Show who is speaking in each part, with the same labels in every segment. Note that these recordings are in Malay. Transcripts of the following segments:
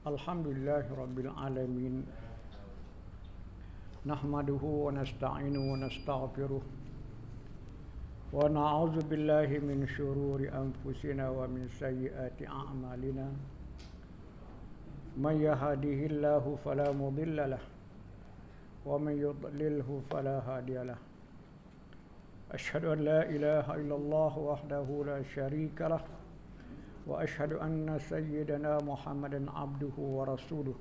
Speaker 1: Alhamdulillahirabbil alamin. Nahmaduhu wa nasta'inuhu wa nastaghfiruh. Wa na'udzu billahi min syururi anfusina wa min sayyiati a'malina. Man yahdihillahu fala mudilla lahu wa man yudlilhu fala hadiya lahu. Asyhadu an la ilaha illallah wahdahu la syarika lahu wa asyhadu anna sayyidana Muhammadan abduhu wa rasuluh.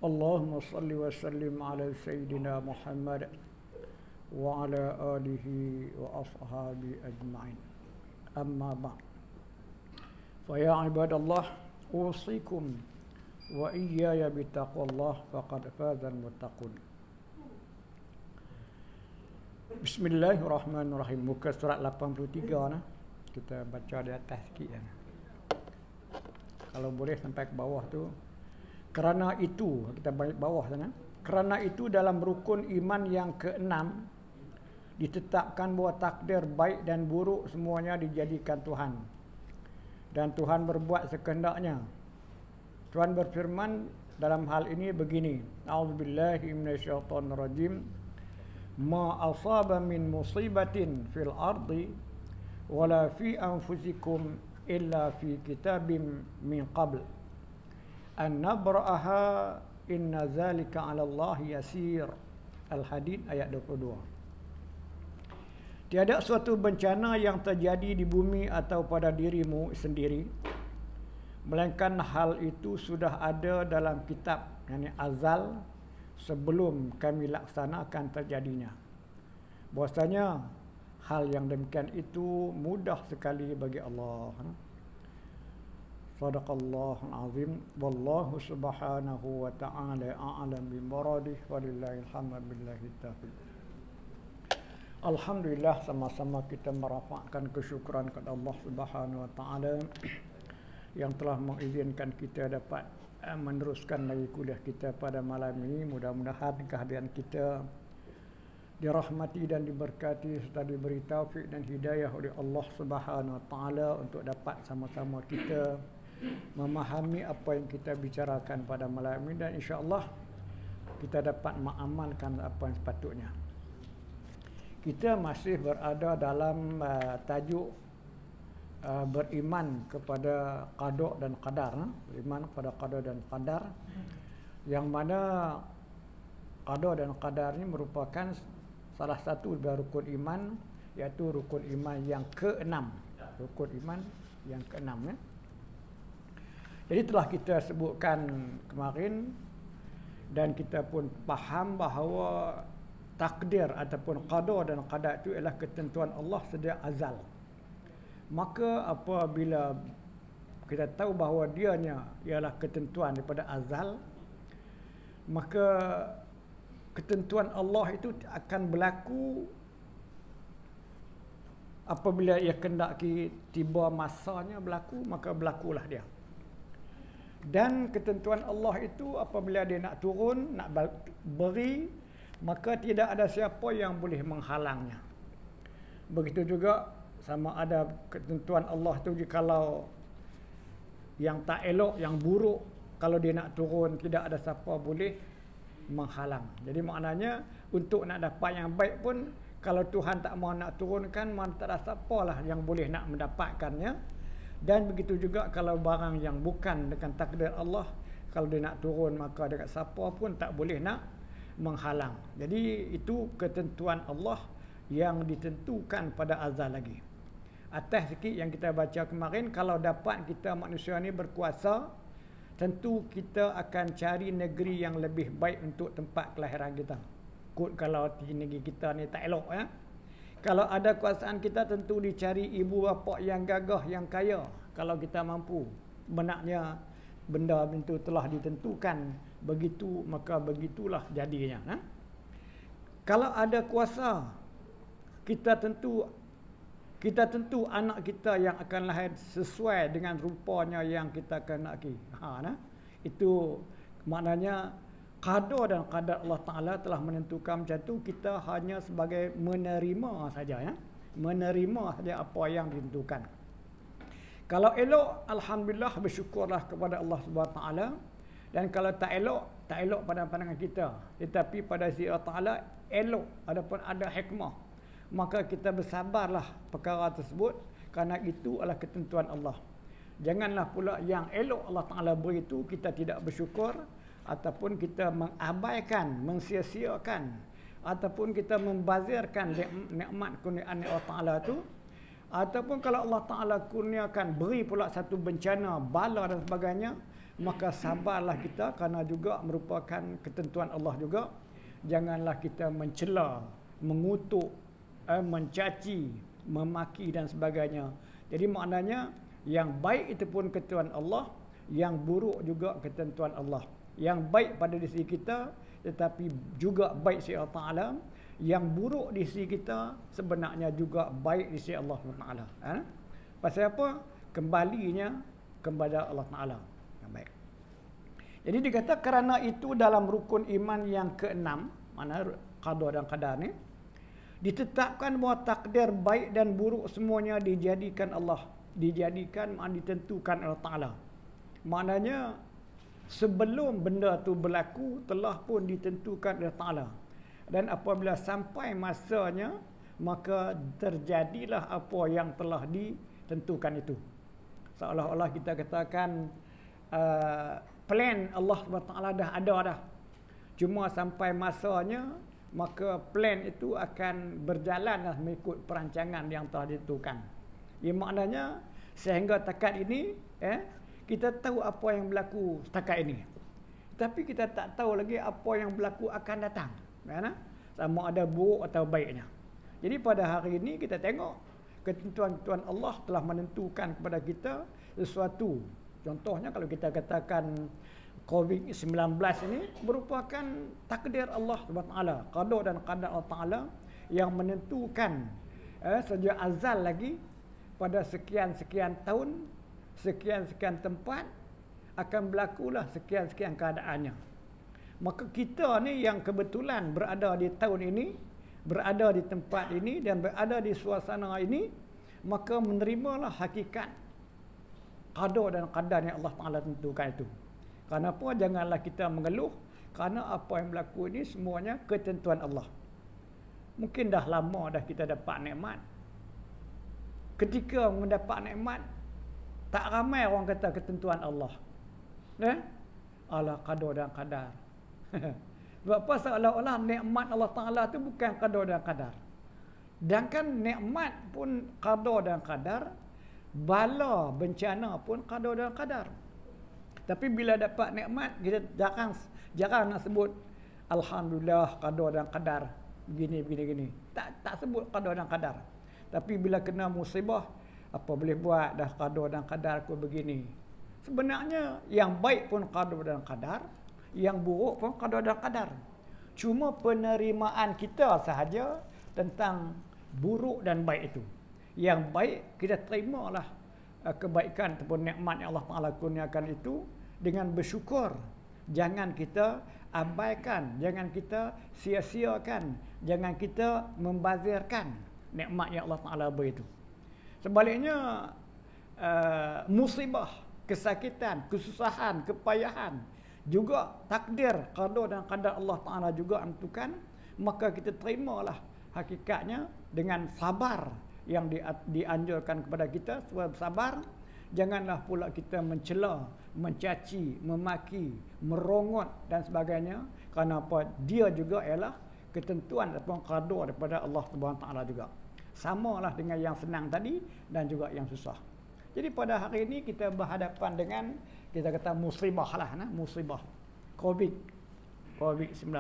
Speaker 1: Allahumma salli wa sallim ala sayyidina Muhammad wa ala alihi wa ashabi ajma'in. Amma ba'd. Fa ya ibadallah, usikum wa iyaya bittaqwallah faqad fazal muttaqun. Bismillahirrahmanirrahim. Muka surat 83 nah. Kita baca di atas sikit ya. Kalau boleh sampai ke bawah tu. Kerana itu, kita balik bawah sana. Kerana itu dalam rukun iman yang keenam ditetapkan bahawa takdir baik dan buruk semuanya dijadikan Tuhan. Dan Tuhan berbuat sekehendaknya. Tuhan berfirman dalam hal ini begini. A'udzubillahi minasyaitonirrajim. Ma asaba min musibatin fil ardi wala fi anfusikum illa fi kitabim min qabl an nabra'aha inna zalika 'ala Allah yasir. Al-Hadid ayat 22. Tiada suatu bencana yang terjadi di bumi atau pada dirimu sendiri melainkan hal itu sudah ada dalam kitab, yakni azal, sebelum kami laksanakan terjadinya. Bahwasanya hal yang demikian itu mudah sekali bagi Allah. Sadaqallahul azim. Wallahu subhanahu wa ta'ala a'lam bi muradih walillahil hamdu billahi taufiq. Alhamdulillah, sama-sama kita merafakkan kesyukuran kepada Allah Subhanahu wa taala yang telah mengizinkan kita dapat meneruskan lagi kuliah kita pada malam ini. Mudah-mudahan kehadiran kita dirahmati dan diberkati serta diberi taufik dan hidayah oleh Allah Subhanahu wa taala untuk dapat sama-sama kita memahami apa yang kita bicarakan pada malam ini, dan insya-Allah kita dapat mengamalkan apa yang sepatutnya. Kita masih berada dalam tajuk beriman kepada qada dan qadar. Beriman kepada qada dan qadar, yang mana qada dan qadar ini merupakan salah satu dari rukun iman, iaitu rukun iman yang keenam. Rukun iman yang keenam ya. Jadi telah kita sebutkan kemarin dan kita pun faham bahawa takdir ataupun qada dan qadar itu ialah ketentuan Allah sejak azal. Maka apabila kita tahu bahawa dianya ialah ketentuan daripada azal, maka ketentuan Allah itu akan berlaku apabila ia kendaki tiba masanya berlaku, maka berlakulah dia. Dan ketentuan Allah itu apabila dia nak turun, nak beri, maka tidak ada siapa yang boleh menghalangnya. Begitu juga sama ada ketentuan Allah itu jikalau yang tak elok, yang buruk, kalau dia nak turun tidak ada siapa boleh menghalang. Jadi maknanya untuk nak dapat yang baik pun, kalau Tuhan tak mau nak turunkan, mana tak ada siapalah yang boleh nak mendapatkannya. Dan begitu juga kalau barang yang bukan dengan takdir Allah, kalau dia nak turun, maka dekat siapa pun tak boleh nak menghalang. Jadi itu ketentuan Allah yang ditentukan pada azal lagi. Atas sikit yang kita baca kemarin, kalau dapat kita manusia ni berkuasa, tentu kita akan cari negeri yang lebih baik untuk tempat kelahiran kita. Kalau negeri kita ni tak elok ya. Kalau ada kuasaan kita, tentu dicari ibu bapa yang gagah, yang kaya. Kalau kita mampu. Benarnya benda itu telah ditentukan begitu, maka begitulah jadinya. Kalau ada kuasa, kita tentu anak kita yang akan lahir sesuai dengan rupanya yang kita kenaki. Itu maknanya qada dan qadar Allah Ta'ala telah menentukan macam tu. Kita hanya sebagai menerima saja ya. Menerima saja apa yang ditentukan. Kalau elok, alhamdulillah, bersyukurlah kepada Allah Subhanahu Wa Taala. Dan kalau tak elok pada pandangan kita, tetapi pada sisi Allah Taala elok, adapun ada hikmah, maka kita bersabarlah perkara tersebut, kerana itu adalah ketentuan Allah. Janganlah pula yang elok Allah Taala beri itu kita tidak bersyukur, ataupun kita mengabaikan, mensia-siakan, ataupun kita membazirkan nikmat kurniaan Allah Taala itu. Ataupun kalau Allah Ta'ala kurniakan, beri pula satu bencana, bala dan sebagainya, maka sabarlah kita, kerana juga merupakan ketentuan Allah juga. Janganlah kita mencela, mengutuk, mencaci, memaki dan sebagainya. Jadi maknanya yang baik itu pun ketentuan Allah, yang buruk juga ketentuan Allah. Yang baik pada diri kita, tetapi juga baik sisi Allah Ta'ala. Yang buruk di sisi kita sebenarnya juga baik di sisi Allah Taala. Pasal apa? Kembalinya kepada Allah Taala. Yang baik. Jadi dikata kerana itu dalam rukun iman yang keenam, mana qada dan qadar ni, ditetapkan bahawa takdir baik dan buruk semuanya dijadikan Allah, ditentukan Allah Taala. Maknanya sebelum benda tu berlaku telah pun ditentukan Allah Taala. Dan apabila sampai masanya, maka terjadilah apa yang telah ditentukan itu. Seolah-olah kita katakan plan Allah SWT dah ada dah. Cuma sampai masanya, maka plan itu akan berjalan mengikut perancangan yang telah ditentukan. Ia maknanya sehingga takat ini kita tahu apa yang berlaku setakat ini. Tapi kita tak tahu lagi apa yang berlaku akan datang. Sama ada buruk atau baiknya. Jadi pada hari ini kita tengok ketentuan Allah telah menentukan kepada kita sesuatu. Contohnya kalau kita katakan COVID-19 ini merupakan takdir Allah SWT, qada dan qadar Allah Taala yang menentukan sejak azal lagi pada sekian-sekian tahun, sekian-sekian tempat akan berlakulah sekian-sekian keadaannya. Maka kita ni yang kebetulan berada di tahun ini, berada di tempat ini dan berada di suasana ini, maka menerimalah hakikat qada dan qadar yang Allah Taala tentukan itu. Kenapa janganlah kita mengeluh, kerana apa yang berlaku ini semuanya ketentuan Allah. Mungkin dah lama dah kita dapat nikmat. Ketika mendapat nikmat, tak ramai orang kata ketentuan Allah. Ala qada dan qadar. Sebab apa? Seolah-olah nikmat Allah Ta'ala itu bukan qada dan qadar. Sedangkan nikmat pun qada dan qadar, bala bencana pun qada dan qadar. Tapi bila dapat nikmat, kita jarang nak sebut alhamdulillah qada dan qadar begini. Tak sebut qada dan qadar. Tapi bila kena musibah, apa boleh buat, dah qada dan qadar aku begini. Sebenarnya yang baik pun qada dan qadar, yang buruk pun qada dan qadar. Cuma penerimaan kita sahaja tentang buruk dan baik itu. Yang baik kita terimalah kebaikan ataupun nikmat yang Allah Taala kurniakan itu dengan bersyukur. Jangan kita abaikan, jangan kita sia-siakan, jangan kita membazirkan nikmat yang Allah Taala beri itu. Sebaliknya musibah, kesakitan, kesusahan, kepayahan juga takdir, qada dan qadar Allah Taala juga tentukan, maka kita terimalah hakikatnya dengan sabar yang dianjurkan kepada kita. Sebab sabar, janganlah pula kita mencela, mencaci, memaki, merongot dan sebagainya, kerana apa? Dia juga ialah ketentuan ataupun qada daripada Allah Subhanahu Taala juga. Samalah dengan yang senang tadi dan juga yang susah. Jadi pada hari ini kita berhadapan dengan, kita kata musibah lah, musibah COVID-19.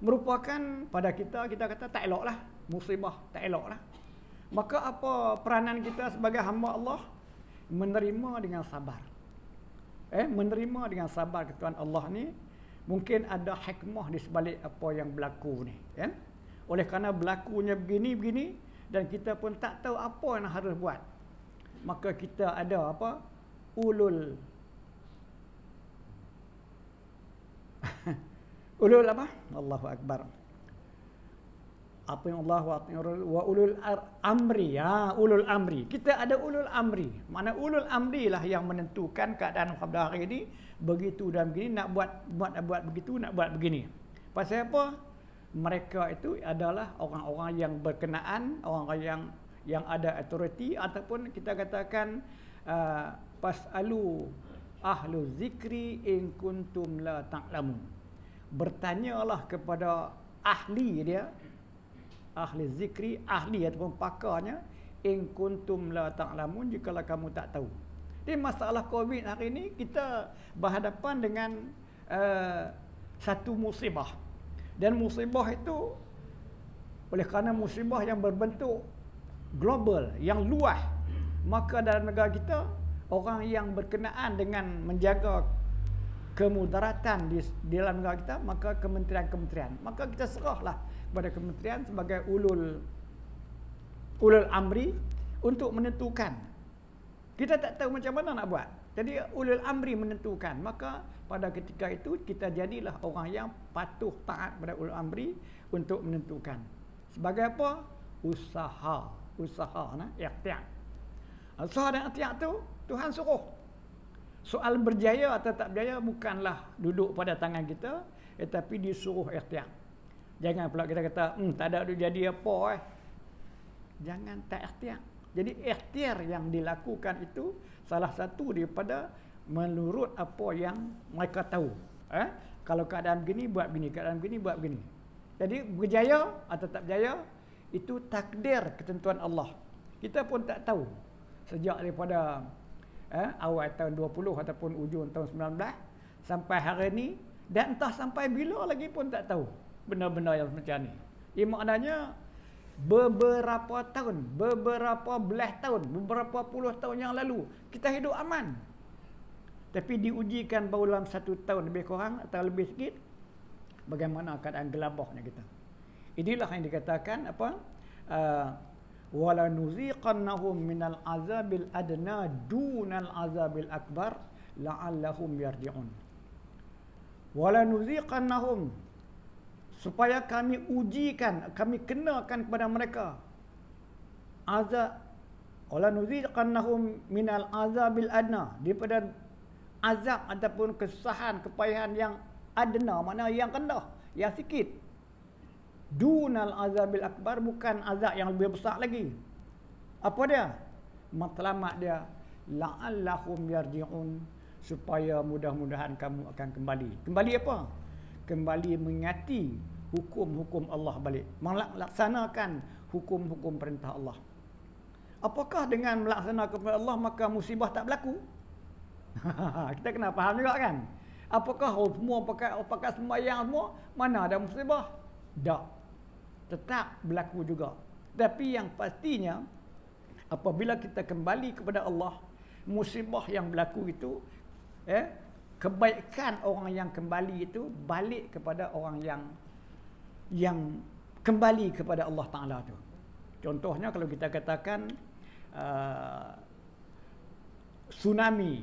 Speaker 1: Merupakan pada kita kata tak elok lah, musibah tak elok lah. Maka apa peranan kita sebagai hamba Allah? Menerima dengan sabar. Menerima dengan sabar ketentuan Allah ni. Mungkin ada hikmah di sebalik apa yang berlaku ni, kan? Oleh kerana berlakunya begini dan kita pun tak tahu apa yang harus buat, maka kita ada apa? Ulul apa? Allahu Akbar. apa yang Allah wa ulul amri, ya, ulul amri. Kita ada ulul amri. Mana ulul amri lah yang menentukan keadaan pada hari ini begitu dan begini, nak buat begitu, nak buat begini. Pasal apa? Mereka itu adalah orang-orang yang berkenaan, orang-orang yang ada authority, ataupun kita katakan fasalu ahlu zikri in kuntum la ta'lamun. Bertanyalah kepada ahli dia, ahli zikri, ahli ataupun pakarnya, in kuntum la ta'lamun, jikalau kamu tak tahu. Jadi masalah COVID hari ini kita berhadapan dengan satu musibah. Dan musibah itu oleh kerana musibah yang berbentuk global, yang luas, maka dalam negara kita orang yang berkenaan dengan menjaga kemudaratan di dalam negara kita, maka kementerian-kementerian, maka kita serahlah kepada kementerian sebagai ulul amri untuk menentukan. Kita tak tahu macam mana nak buat, jadi ulul amri menentukan. Maka pada ketika itu kita jadilah orang yang patuh taat pada ulul amri untuk menentukan. Sebagai apa? Usaha, ikhtiar. Usaha dan ikhtiar tu Tuhan suruh. Soal berjaya atau tak berjaya bukanlah duduk pada tangan kita, tetapi disuruh ikhtiar. Jangan pula kita kata, tak ada jadi apa . Jangan tak ikhtiar. Jadi ikhtiar yang dilakukan itu salah satu daripada menurut apa yang mereka tahu. Kalau keadaan begini buat begini, keadaan begini buat begini. Jadi berjaya atau tak berjaya itu takdir ketentuan Allah. Kita pun tak tahu. Sejak daripada awal tahun 20 ataupun ujung tahun 19 sampai hari ini, dan entah sampai bila lagi pun tak tahu benda-benda yang macam ni. Ia maknanya beberapa tahun, beberapa belas tahun, beberapa puluh tahun yang lalu kita hidup aman. Tapi diujikan baru dalam 1 tahun lebih kurang atau lebih sikit, bagaimana keadaan gelabahnya kita. Inilah yang dikatakan apa? Wala nuziqannahum minal azabil adna dunal azabil akbar la'allahum yarji'un. Wala nuziqannahum, supaya kami ujikan, kami kenakan kepada mereka azab. Wala nuziqannahum minal azabil adna, daripada azab ataupun kesusahan, kepayahan yang adna, makna yang rendah, yang sikit. Dunal azabil akbar, bukan azab yang lebih besar lagi. Apa dia? Matlamat dia la'allahum yarji'un, supaya mudah-mudahan kamu akan kembali. Kembali apa? Kembali mengingati hukum-hukum Allah balik, melaksanakan hukum-hukum perintah Allah. Apakah dengan melaksanakan perintah Allah maka musibah tak berlaku? Kita kena faham juga kan? Apakah semua pakai sembahyang semua, mana ada musibah? Tak. Tetap berlaku juga. Tapi yang pastinya apabila kita kembali kepada Allah, musibah yang berlaku itu kebaikan orang yang kembali itu balik kepada orang yang kembali kepada Allah Ta'ala tu. Contohnya kalau kita katakan tsunami.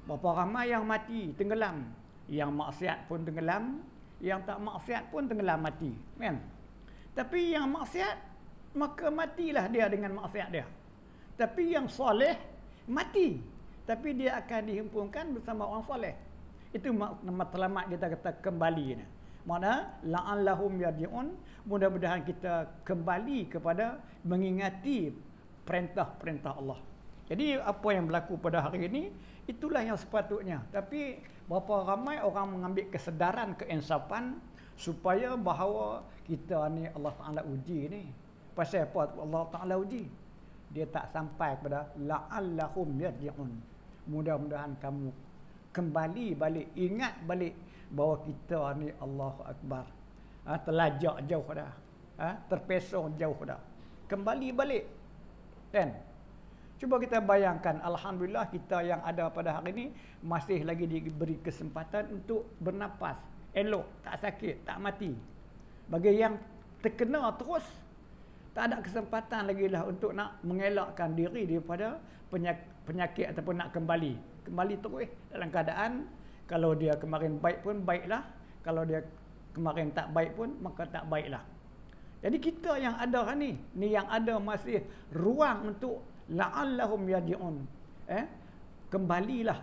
Speaker 1: Berapa ramai yang mati, tenggelam. Yang maksiat pun tenggelam, yang tak maksiat pun tenggelam mati. Kan? Tapi yang maksiat, maka matilah dia dengan maksiat dia. Tapi yang soleh, mati. Tapi dia akan dihimpunkan bersama orang soleh. Itu matlamat kita kata kembali. Makna la'allahum yarji'un, mudah-mudahan kita kembali kepada mengingati perintah-perintah Allah. Jadi apa yang berlaku pada hari ini, itulah yang sepatutnya. Tapi berapa ramai orang mengambil kesedaran, keinsafan, supaya bahawa kita ni Allah Ta'ala uji ni. Pasal apa Allah Ta'ala uji? Dia tak sampai kepada la'allahum yarji'un. Mudah-mudahan kamu kembali balik, ingat balik bahawa kita ni Allahu Akbar. Terlajak jauh dah. Terpesong jauh dah. Kembali balik. Kan? Cuba kita bayangkan, alhamdulillah kita yang ada pada hari ini masih lagi diberi kesempatan untuk bernapas, elok, tak sakit, tak mati. Bagi yang terkena terus, tak ada kesempatan lagi lah untuk nak mengelakkan diri daripada penyakit ataupun nak kembali terus dalam keadaan, kalau dia kemarin baik pun baiklah, kalau dia kemarin tak baik pun, maka tak baiklah. Jadi kita yang ada ni yang ada masih ruang untuk la'allahum yarji'un. Kembalilah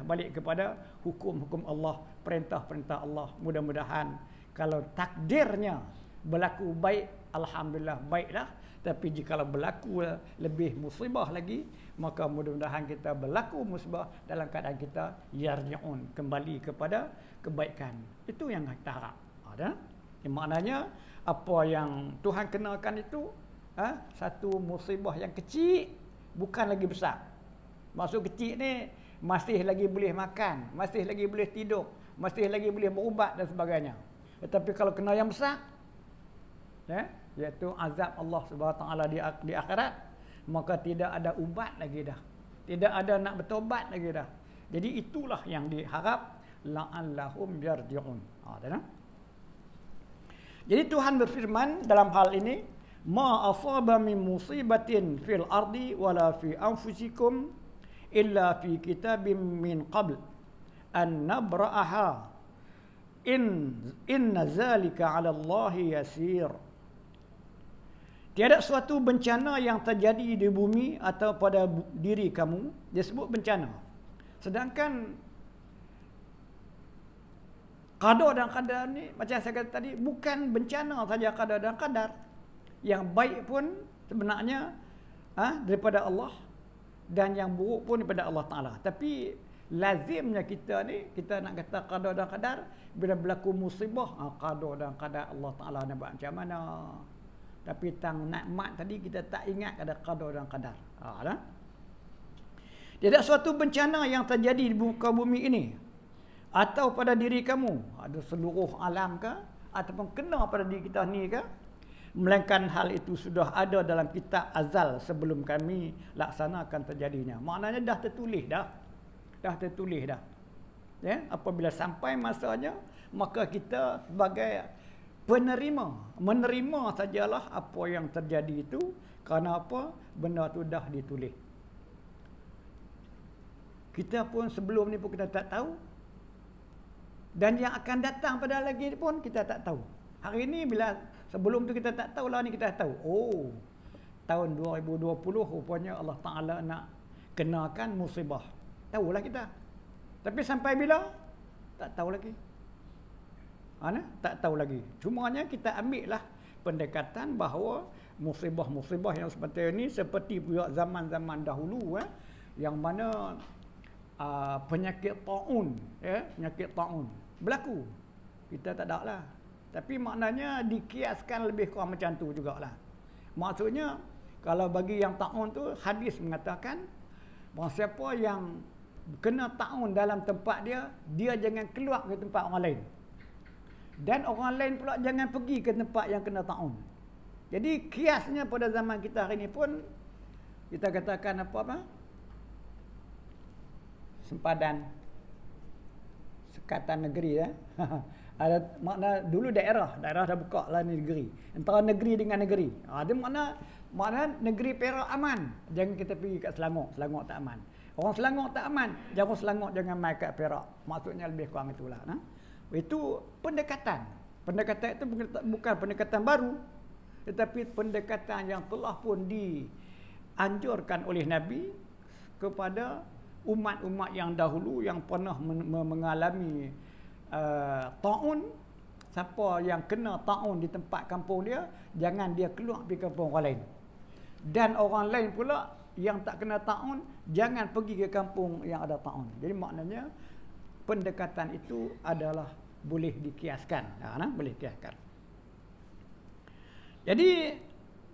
Speaker 1: balik kepada hukum-hukum Allah, perintah-perintah Allah. Mudah-mudahan kalau takdirnya berlaku baik, alhamdulillah baiklah. Tapi jika berlaku lebih musibah lagi, maka mudah-mudahan kita berlaku musibah dalam keadaan kita yarji'un, kembali kepada kebaikan. Itu yang kita harap. Ada? Maknanya apa yang Tuhan kenalkan itu satu musibah yang kecil, bukan lagi besar. Maksud kecil ni masih lagi boleh makan, masih lagi boleh tidur, masih lagi boleh berubat dan sebagainya. Tetapi kalau kena yang besar, iaitu azab Allah Subhanahu Taala di akhirat, maka tidak ada ubat lagi dah. Tidak ada nak bertobat lagi dah. Jadi itulah yang diharap, la'allahum yarji'un. Jadi Tuhan berfirman dalam hal ini, ma asaba min musibatin fil ardi wala fi anfusikum illa fi kitabim min qabl an nabra'aha inna zalika 'ala Allahi yasir. Tiada suatu bencana yang terjadi di bumi atau pada diri kamu, dia sebut bencana. Sedangkan qada dan qadar ni, macam saya kata tadi, bukan bencana saja qada dan qadar. Yang baik pun sebenarnya daripada Allah, dan yang buruk pun daripada Allah Ta'ala. Tapi lazimnya kita ni, kita nak kata qada dan qadar, bila berlaku musibah, qada dan qadar Allah Ta'ala nak buat macam mana. Tapi tang nikmat tadi kita tak ingat ada qada dan qadar. Tidak suatu bencana yang terjadi di muka bumi ini atau pada diri kamu, ada seluruh alam ke, ataupun kena pada diri kita ni ke, melainkan hal itu sudah ada dalam kitab azal sebelum kami laksanakan terjadinya. Maknanya dah tertulis dah. Apabila sampai masanya, maka kita sebagai menerima sajalah apa yang terjadi itu. Kerana apa? Benda tu dah ditulis. Kita pun sebelum ni pun kita tak tahu, dan yang akan datang pada lagi pun kita tak tahu. Hari ni bila sebelum tu kita tak tahu, lah ni kita tahu. Oh, tahun 2020 rupanya Allah Ta'ala nak kenakan musibah. Tahulah kita. Tapi sampai bila? Tak tahu lagi. Tak tahu lagi. Cumanya kita ambil lah pendekatan bahawa musibah-musibah yang seperti ini seperti pula zaman-zaman dahulu, yang mana penyakit taun, penyakit taun berlaku. Kita tak ada lah. Tapi maknanya dikiaskan lebih kurang macam tu jugalah. Maksudnya kalau bagi yang taun tu, hadis mengatakan bahawa siapa yang kena taun dalam tempat dia, dia jangan keluar ke tempat orang lain. Dan orang lain pula jangan pergi ke tempat yang kena taun. Jadi kiasnya pada zaman kita hari ni pun, kita katakan apa? Sempadan sekatan negeri, ada makna dulu daerah dah buka lah negeri, antara negeri dengan negeri. Ada makna negeri Perak aman, jangan kita pergi kat Selangor tak aman. Orang Selangor tak aman, jangan mai kat Perak. Maksudnya lebih kurang itulah. Itu pendekatan itu bukan pendekatan baru, tetapi pendekatan yang telah pun dianjurkan oleh Nabi kepada umat-umat yang dahulu yang pernah mengalami taun. Siapa yang kena taun di tempat kampung dia, jangan dia keluar pergi kampung orang lain. Dan orang lain pula yang tak kena taun, jangan pergi ke kampung yang ada taun. Jadi maknanya pendekatan itu adalah boleh dikiaskan. Boleh dikiaskan.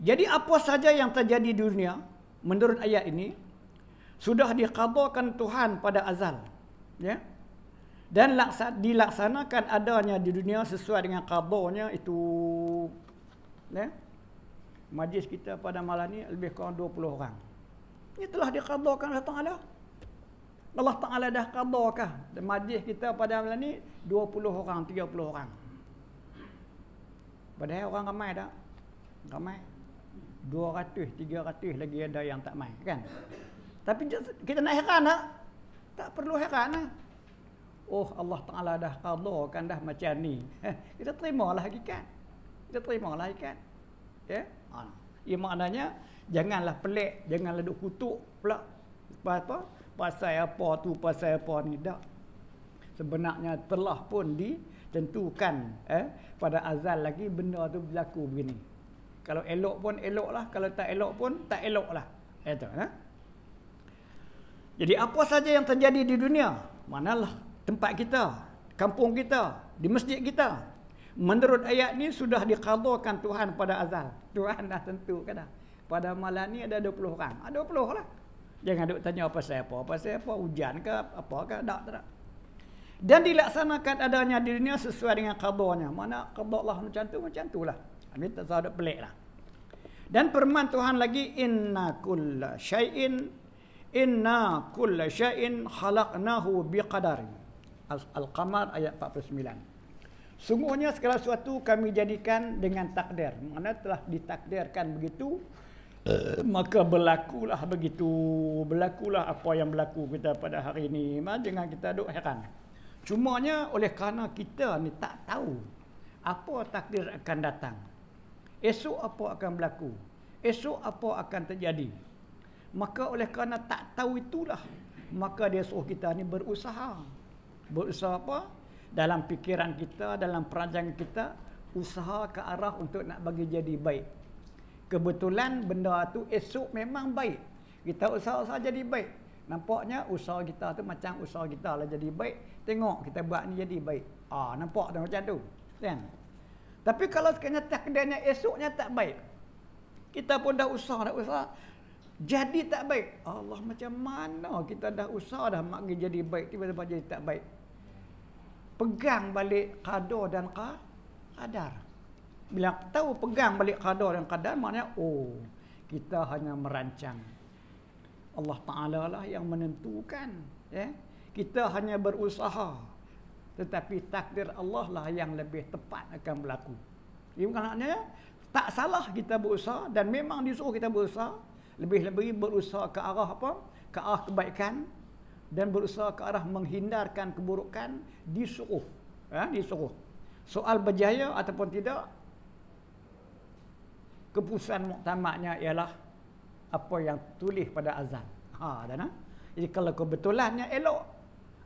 Speaker 1: Jadi apa saja yang terjadi di dunia menurut ayat ini sudah diqadakan Tuhan pada azal, dan dilaksanakan adanya di dunia sesuai dengan qadanya itu. Majlis kita pada malam ni lebih kurang 20 orang. Ini telah diqadakan oleh Ta'ala. Allah Ta'ala dah qadakan. Dan majlis kita pada malam ni 20 orang, 30 orang. Padahal orang ramai tak? Ramai. 200, 300 lagi ada yang tak main, kan? Tapi kita nak heran tak? Tak perlu heran lah. oh Allah Ta'ala dah qadakan dah macam ni. Kita terimalah hakikat. Kita terimalah hakikat. Ya. Ia maknanya janganlah pelik, janganlah duk kutuk pula. Apa? Pasal apa tu, pasal apa ni, tak. Sebenarnya telah pun ditentukan pada azal lagi benda tu berlaku begini. Kalau elok pun eloklah, kalau tak elok pun tak eloklah. Itu Jadi apa saja yang terjadi di dunia, manalah tempat kita, kampung kita, di masjid kita, menurut ayat ni sudah diqadakan Tuhan pada azal. Tuhan dah tentukan dah. Pada malam ni ada 20 orang. Ada 20 lah. Jangan duk tanya pasal apa, hujan ke apa ke, tak. Dan dilaksanakan adanya di dunia sesuai dengan qadanya. Mana qada Allah macam tu lah. Ini tak ada pelik lah. Dan firman Tuhan lagi, inna kulla syai'in khalaqnahu biqadarin. Al-Qamar ayat 49. Sungguhnya segala sesuatu kami jadikan dengan takdir. Mana telah ditakdirkan begitu, maka berlakulah begitu. Berlakulah apa yang berlaku kita pada hari ini. Jangan kita duk heran. Cumanya oleh kerana kita ni tak tahu apa takdir akan datang. Esok apa akan berlaku. Esok apa akan terjadi. Maka oleh kerana tak tahu itulah, maka dia suruh kita ni berusaha. Berusaha apa? Dalam fikiran kita, dalam perancangan kita, usaha ke arah untuk nak bagi jadi baik. Kebetulan benda tu esok memang baik. Kita usaha-usaha jadi baik. Nampaknya usaha kita tu macam usaha kita lah jadi baik. Tengok kita buat ni jadi baik. Nampak tu macam tu. Kan? Tapi kalau sekiranya takdirnya esoknya tak baik. Kita pun dah usaha. Jadi tak baik. Allah, macam mana kita dah usaha dah nak jadi baik, tiba-tiba jadi tak baik. Pegang balik qada dan qadar. Bila tahu pegang balik qada dan qadar, maknanya kita hanya merancang. Allah Ta'ala lah yang menentukan. Kita hanya berusaha. Tetapi takdir Allah lah yang lebih tepat akan berlaku. Ini maknanya tak salah kita berusaha, dan memang disuruh kita berusaha. Lebih-lebih berusaha ke arah apa? Ke arah kebaikan, dan berusaha ke arah menghindarkan keburukan, disuruh. Disuruh. Soal berjaya ataupun tidak, keputusan muktamadnya ialah apa yang tulis pada azal. Jadi kalau kebetulannya elok,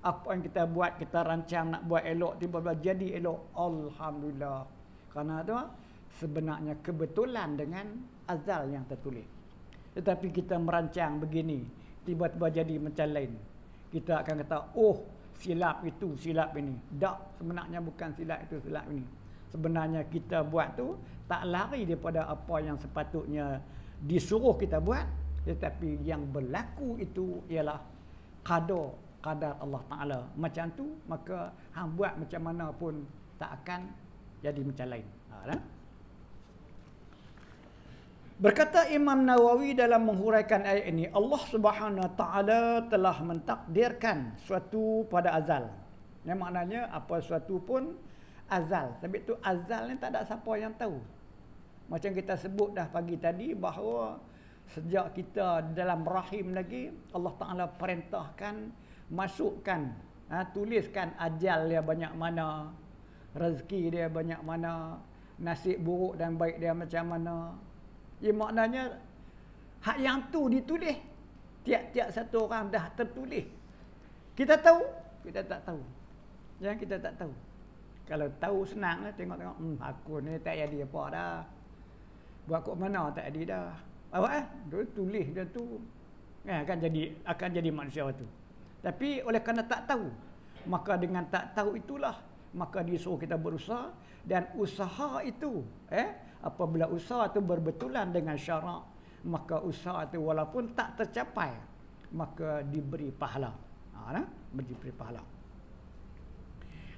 Speaker 1: apa yang kita buat, kita rancang nak buat elok, tiba-tiba jadi elok, alhamdulillah. Kerana itu sebenarnya kebetulan dengan azal yang tertulis. Tetapi kita merancang begini, tiba-tiba jadi macam lain. Kita akan kata, silap itu, silap ini. Tak, sebenarnya bukan silap itu, silap ini. Sebenarnya kita buat tu tak lari daripada apa yang sepatutnya disuruh kita buat, tetapi yang berlaku itu ialah qadar Allah Ta'ala. Macam tu, maka hang buat macam mana pun tak akan jadi macam lain. Berkata Imam Nawawi dalam menghuraikan ayat ini, Allah Subhanahu Wa Ta'ala telah mentakdirkan suatu pada azal. Yang maknanya apa suatu pun azal. Tapi tu azal ni tak ada siapa yang tahu. Macam kita sebut dah pagi tadi bahawa sejak kita dalam rahim lagi, Allah Ta'ala perintahkan, masukkan, tuliskan ajal dia banyak mana, rezeki dia banyak mana, nasib buruk dan baik dia macam mana. Ya, maknanya hak yang tu ditulis. Tiap-tiap satu orang dah tertulis. Kita tahu, kita tak tahu. Yang kita tak tahu. Kalau tahu senang lah, tengok-tengok, aku ni tak jadi apa dah. Buat kok mana tak jadi dah. Awak tulis dia tu akan jadi manusia tu. Tapi oleh kerana tak tahu, maka dengan tak tahu itulah maka disuruh kita berusaha, dan usaha itu apabila usaha itu berbetulan dengan syarak, maka usaha itu walaupun tak tercapai maka diberi pahala. Diberi pahala.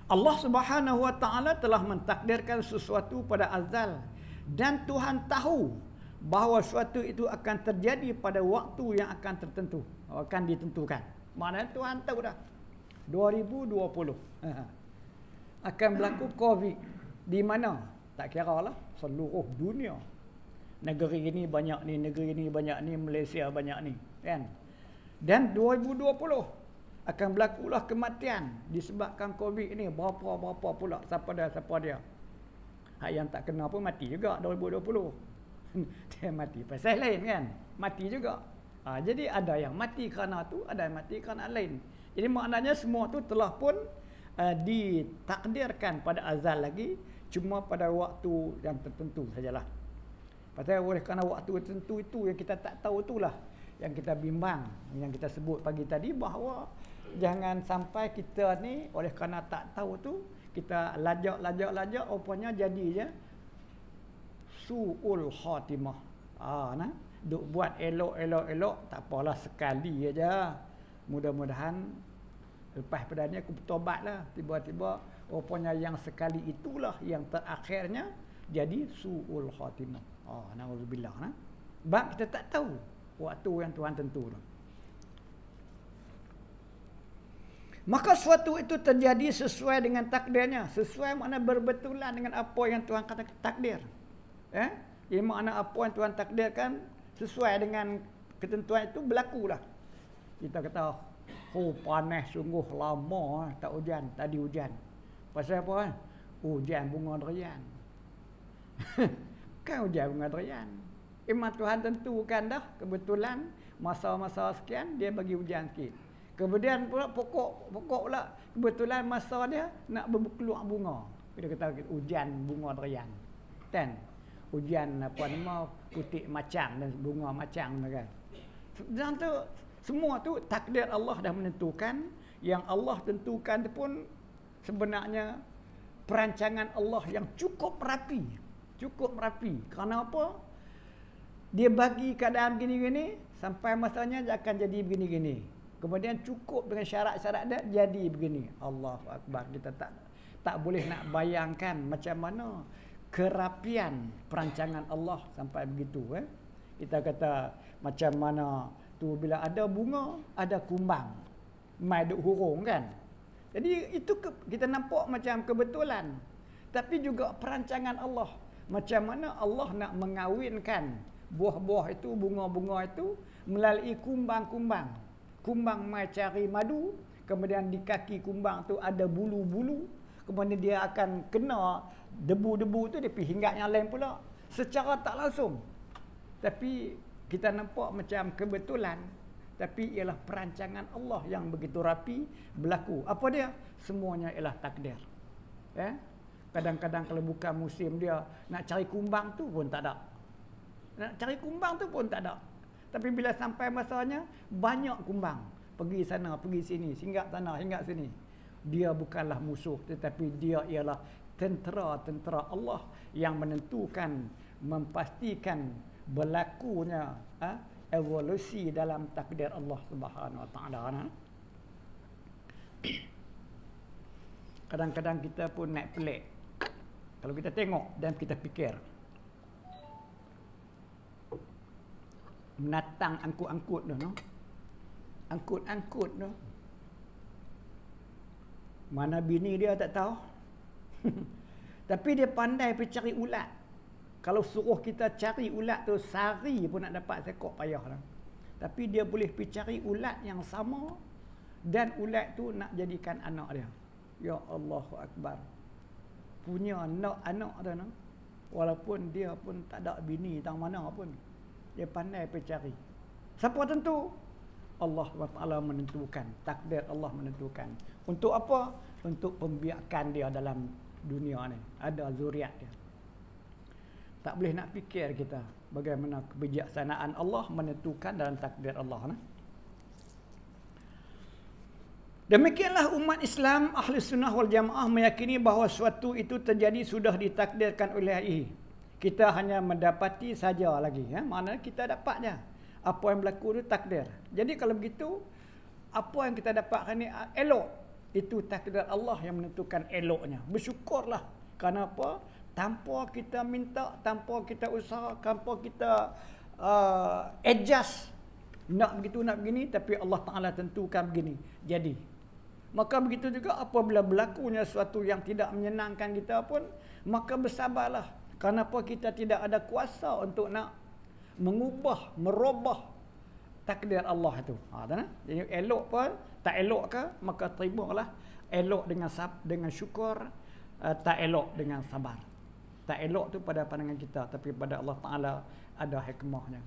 Speaker 1: Allah Subhanahu Wa Ta'ala telah mentakdirkan sesuatu pada azal, dan Tuhan tahu bahawa sesuatu itu akan terjadi pada waktu yang akan tertentu, akan ditentukan. Maknanya Tuhan tahu dah 2020 akan berlaku COVID di mana? Tak kira lah, seluruh dunia. Negeri ini banyak ni, negeri ini banyak ni, Malaysia banyak ni, kan? Dan 2020 akan berlakulah kematian disebabkan COVID ni. Berapa pula siapa dia. Hak yang tak kena pun mati juga 2020. Dia mati pasal lain kan. Mati juga. Jadi ada yang mati kerana tu, ada yang mati kerana lain. Jadi maknanya semua tu telah pun ditakdirkan pada azal lagi, cuma pada waktu yang tertentu sajalah. Pasal oleh kerana waktu tertentu itu yang kita tak tahu itulah yang kita bimbang, yang kita sebut pagi tadi, bahawa jangan sampai kita ni oleh kerana tak tahu tu kita lajak rupanya jadi je su'ul khatimah. Duk buat elok tak apalah sekali aja. Mudah-mudahan lepas pada ni aku bertobatlah. Tiba-tiba rupanya yang sekali itulah yang terakhirnya jadi su'ul khatimah. Na'udzubillah. Sebab kita tak tahu waktu yang Tuhan tentu tu. Maka sesuatu itu terjadi sesuai dengan takdirnya. Sesuai makna berbetulan dengan apa yang Tuhan kata takdir. Jadi makna apa yang Tuhan takdirkan sesuai dengan ketentuan itu berlakulah. Kita kata, panas sungguh lama tak hujan, tadi hujan. Pasal apa? Hujan bunga durian. Kan hujan bunga durian. Memang Tuhan tentukan dah, kebetulan masa-masa sekian dia bagi hujan sikit. Kemudian pula pokok pula kebetulan masa dia nak berkeluar bunga. Kita kata hujan bunga durian. Kan? Hujan apa nama putih macang dan bunga macang kan. Dan tu semua tu takdir Allah dah menentukan. Yang Allah tentukan tu pun sebenarnya perancangan Allah yang cukup rapi. Cukup rapi. Kerana apa? Dia bagi keadaan begini-gini sampai masanya dia akan jadi begini-gini. Kemudian cukup dengan syarat-syarat dia jadi begini. Allahu Akbar. Kita tak boleh nak bayangkan macam mana kerapian perancangan Allah sampai begitu. Kita kata macam mana tu bila ada bunga, ada kumbang. Mai duk hurung kan. Jadi itu kita nampak macam kebetulan. Tapi juga perancangan Allah. Macam mana Allah nak mengawinkan buah-buah itu, bunga-bunga itu melalui kumbang-kumbang. Kumbang mai cari madu, kemudian di kaki kumbang tu ada bulu-bulu, kemudian dia akan kena debu-debu tu dia pergi hingga yang lain pula secara tak langsung. Tapi kita nampak macam kebetulan, tapi ialah perancangan Allah yang begitu rapi berlaku. Apa dia? Semuanya ialah takdir. Kadang-kadang kalau bukan musim dia nak cari kumbang tu pun tak ada. Nak cari kumbang tu pun tak ada. Tapi bila sampai masanya banyak kumbang, pergi sana, pergi sini, singgah sana, singgah sini. Dia bukanlah musuh, tetapi dia ialah tentera-tentera Allah yang menentukan, memastikan berlakunya evolusi dalam takdir Allah Subhanahu Wa Taala. Kadang-kadang kita pun naik pelik kalau kita tengok dan kita fikir. Menatang angkut-angkut tu, no? Angkut-angkut tu. Mana bini dia tak tahu. Tapi dia pandai pergi cari ulat. Kalau suruh kita cari ulat tu sehari pun nak dapat seekor payah lah. Tapi dia boleh pergi cari ulat yang sama dan ulat tu nak jadikan anak dia. Ya Allahu Akbar. Punya anak dia, no? Walaupun dia pun tak ada bini tang mana pun. Dia pandai pergi cari. Siapa tentu? Allah SWT menentukan. Takdir Allah menentukan. Untuk apa? Untuk pembiakan dia dalam dunia ni. Ada zuriat dia. Tak boleh nak fikir kita bagaimana kebijaksanaan Allah menentukan dalam takdir Allah. Demikianlah umat Islam Ahli Sunnah wal Jamaah meyakini bahawa sesuatu itu terjadi sudah ditakdirkan oleh Allah. Kita hanya mendapati saja lagi. Maknanya kita dapat je. Apa yang berlaku itu takdir. Jadi kalau begitu, apa yang kita dapatkan ni elok. Itu takdir Allah yang menentukan eloknya. Bersyukurlah. Kenapa? Tanpa kita minta, tanpa kita usaha, tanpa kita adjust. Nak begitu, nak begini. Tapi Allah Ta'ala tentukan begini. Jadi. Maka begitu juga apabila berlakunya sesuatu yang tidak menyenangkan kita pun, maka bersabarlah. Kenapa kita tidak ada kuasa untuk nak mengubah, merubah takdir Allah itu. Jadi elok pun, tak elok ke, maka terimalah. Elok dengan syukur, tak elok dengan sabar. Tak elok tu pada pandangan kita, tapi pada Allah Ta'ala ada hikmahnya.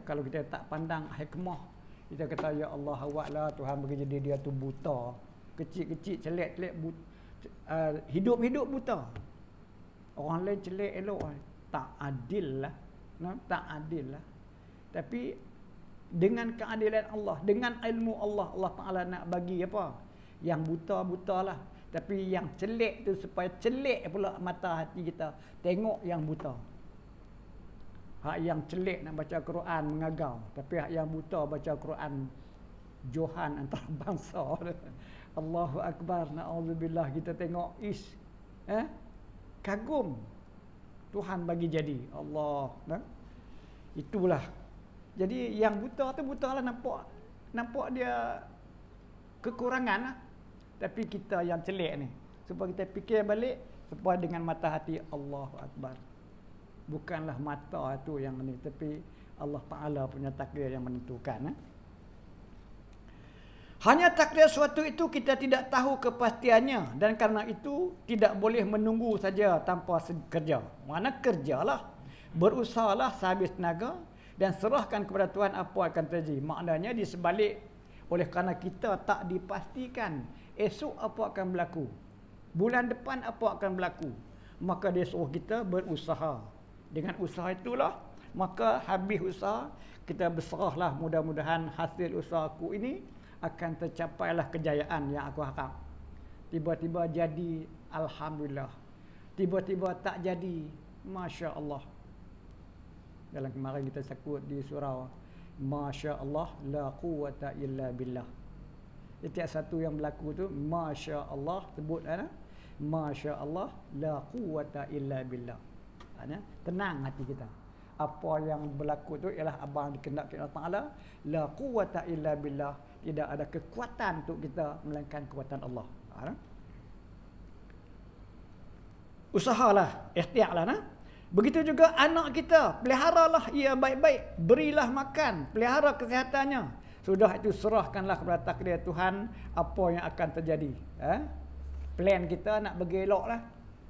Speaker 1: Kalau kita tak pandang hikmah, kita kata, ya Allah, awaklah Tuhan bagi jadi dia tu buta. Kecil-kecil, celik-celik, hidup-hidup buta. Orang lain celik elok. Tak adil lah. Tak adil lah. Tapi dengan keadilan Allah, dengan ilmu Allah, Allah Ta'ala nak bagi apa? Yang buta-butalah. Tapi yang celik tu supaya celik pula mata hati kita. Tengok yang buta. Hak yang celik nak baca Quran mengagau. Tapi hak yang buta baca Quran johan antarabangsa. Allahu Akbar. Na'udzubillah. Kita tengok kagum. Tuhan bagi jadi. Allah. Itulah. Jadi yang buta tu buta lah, nampak dia kekurangan lah. Tapi kita yang celik ni, supaya kita fikir balik, supaya dengan mata hati Allahu Akbar. Bukanlah mata tu yang ni, tapi Allah Ta'ala punya takdir yang menentukan. Hanya takdir suatu itu kita tidak tahu kepastiannya, dan karena itu tidak boleh menunggu saja tanpa kerja. Mana kerjalah, berusahalah sehabis tenaga, dan serahkan kepada Tuhan apa akan terjadi. Maknanya di sebalik, oleh kerana kita tak dipastikan esok apa akan berlaku, bulan depan apa akan berlaku, maka dia suruh kita berusaha. Dengan usaha itulah, maka habis usaha kita berserahlah, mudah-mudahan hasil usahaku ini akan tercapailah kejayaan yang aku harap. Tiba-tiba jadi, alhamdulillah. Tiba-tiba tak jadi, masya Allah. Dalam kemarin kita sebut di surau, masya Allah, la quwwata illa billah. Setiap satu yang berlaku tu, masya Allah, sebut masya Allah, la quwwata illa billah. Tenang hati kita. Apa yang berlaku tu ialah abang dikehendaki Allah Ta'ala. La quwwata illa billah. Tidak ada kekuatan untuk kita melainkan kekuatan Allah. Usahalah, ikhtiarlah. Begitu juga anak kita, peliharalah ia baik-baik, berilah makan, pelihara kesihatannya. Sudah itu serahkanlah kepada takdir Tuhan apa yang akan terjadi. Plan kita nak bagi elok lah,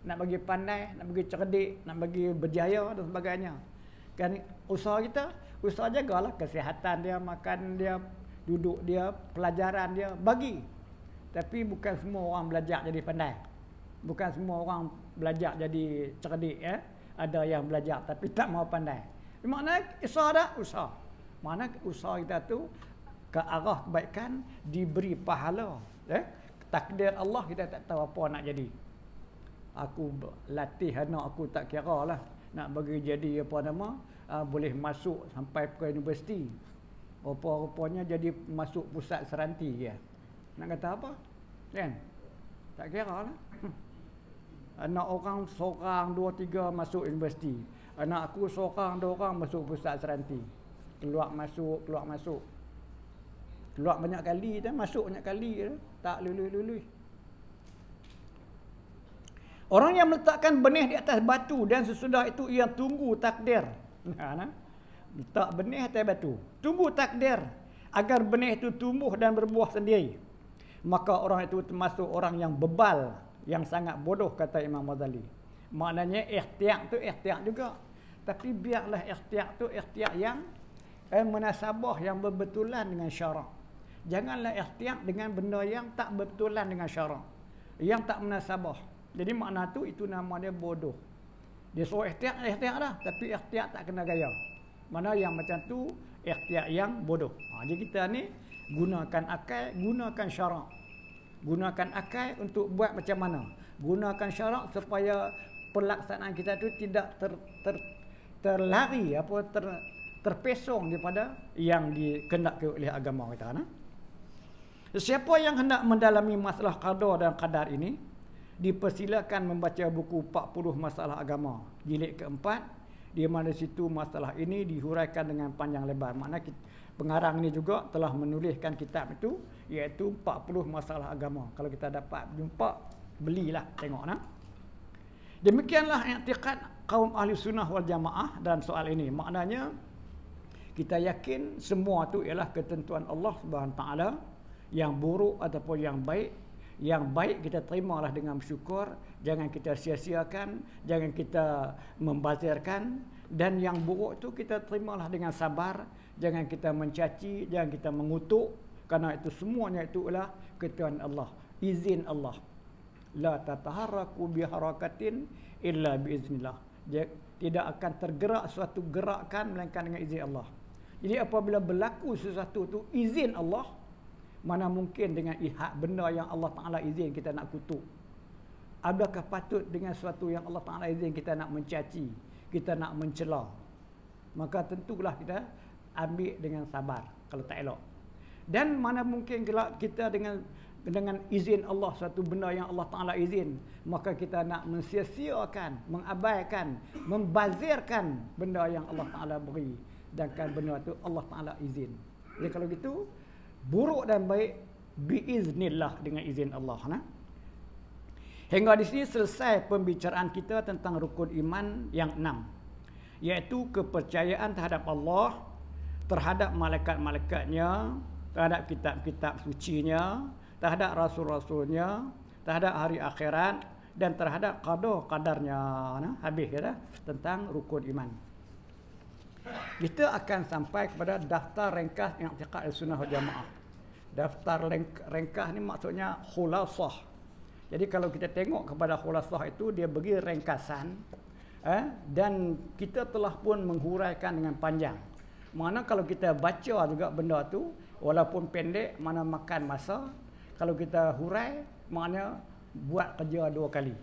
Speaker 1: nak bagi pandai, nak bagi cerdik, nak bagi berjaya dan sebagainya. Kan usaha kita, usaha jagalah kesihatan dia, makan dia, duduk dia, pelajaran dia, bagi. Tapi bukan semua orang belajar jadi pandai. Bukan semua orang belajar jadi cerdik. Ada yang belajar tapi tak mau pandai. Maknanya usaha dah, usaha. Mana usaha kita tu ke arah kebaikan, diberi pahala. Takdir Allah kita tak tahu apa nak jadi. Aku latih anak aku tak kira lah. Nak bagi jadi apa nama, boleh masuk sampai ke universiti. Rupa-rupanya jadi masuk pusat seranti dia. Nak kata apa? Kan? Tak kira lah. Anak orang seorang, dua, tiga masuk universiti. Anak aku seorang, dua orang masuk pusat seranti. Keluar masuk, keluar masuk. Keluar banyak kali dah, masuk banyak kali dah. Tak lului-lului. Orang yang meletakkan benih di atas batu dan sesudah itu ia tunggu takdir. Letak benih atas batu. Tunggu takdir agar benih itu tumbuh dan berbuah sendiri. Maka orang itu termasuk orang yang bebal, yang sangat bodoh, kata Imam Ghazali. Maknanya ikhtiar tu ikhtiar juga. Tapi biarlah ikhtiar tu ikhtiar yang munasabah, yang berbetulan dengan syarak. Janganlah ikhtiar dengan benda yang tak berbetulan dengan syarak, yang tak munasabah. Jadi makna tu itu nama dia bodoh. Dia suruh ikhtiar dah, tapi ikhtiar tak kena gaya. Mana yang macam tu ikhtiar yang bodoh. Jadi kita ni gunakan akal, gunakan syarak. Gunakan akal untuk buat macam mana? Gunakan syarak supaya pelaksanaan kita tu tidak terlari terpesong daripada yang dikehendaki oleh agama kita. Siapa yang hendak mendalami masalah qada dan qadar ini, dipersilakan membaca buku 40 masalah agama jilid keempat, di mana situ masalah ini dihuraikan dengan panjang lebar. Maknanya pengarang ini juga telah menuliskan kitab itu, iaitu 40 masalah agama. Kalau kita dapat jumpa, belilah, tengok. Demikianlah i'tiqad kaum ahli sunnah wal jamaah dan soal ini. Maknanya Kita yakin semua tu ialah ketentuan Allah Subhanahu taala, yang buruk ataupun yang baik. Yang baik kita terimalah dengan bersyukur, jangan kita sia-siakan, jangan kita membazirkan, dan yang buruk tu kita terimalah dengan sabar, jangan kita mencaci, jangan kita mengutuk, kerana itu semuanya itu adalah ketentuan Allah, izin Allah. La tataharraku biharakatin illa biiznillah. Dia tidak akan tergerak suatu gerakan melainkan dengan izin Allah. Jadi apabila berlaku sesuatu tu izin Allah, mana mungkin dengan hak benda yang Allah Ta'ala izin kita nak kutuk? Adakah patut dengan sesuatu yang Allah Ta'ala izin kita nak mencaci, kita nak mencela? Maka tentulah kita ambil dengan sabar kalau tak elok. Dan mana mungkin kita dengan izin Allah, suatu benda yang Allah Ta'ala izin, maka kita nak mensia-siakan, mengabaikan, membazirkan benda yang Allah Ta'ala beri, sedangkan benda tu Allah Ta'ala izin. Jadi kalau gitu, buruk dan baik biiznillah, dengan izin Allah. Hingga di sini selesai pembicaraan kita tentang rukun iman yang 6, iaitu kepercayaan terhadap Allah, terhadap malaikat-malaikatnya, terhadap kitab-kitab sucinya, terhadap rasul-rasulnya, terhadap hari akhirat, dan terhadap qada qadarnya. Habis kita tentang rukun iman. Kita akan sampai kepada daftar ringkas i'tiqad Ahlussunnah wal Jamaah. Daftar ringkas ni maksudnya khulasah. Jadi kalau kita tengok kepada khulasah itu, dia bagi ringkasan, dan kita telah pun menghuraikan dengan panjang. Mana kalau kita baca juga benda tu, walaupun pendek, mana makan masa. Kalau kita hurai, maknanya buat kerja 2 kali.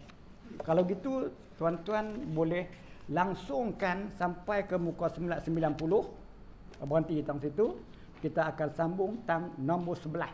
Speaker 1: Kalau gitu, tuan-tuan boleh langsungkan sampai ke muka 990, berhenti tang situ. Kita akan sambung tang nombor 11.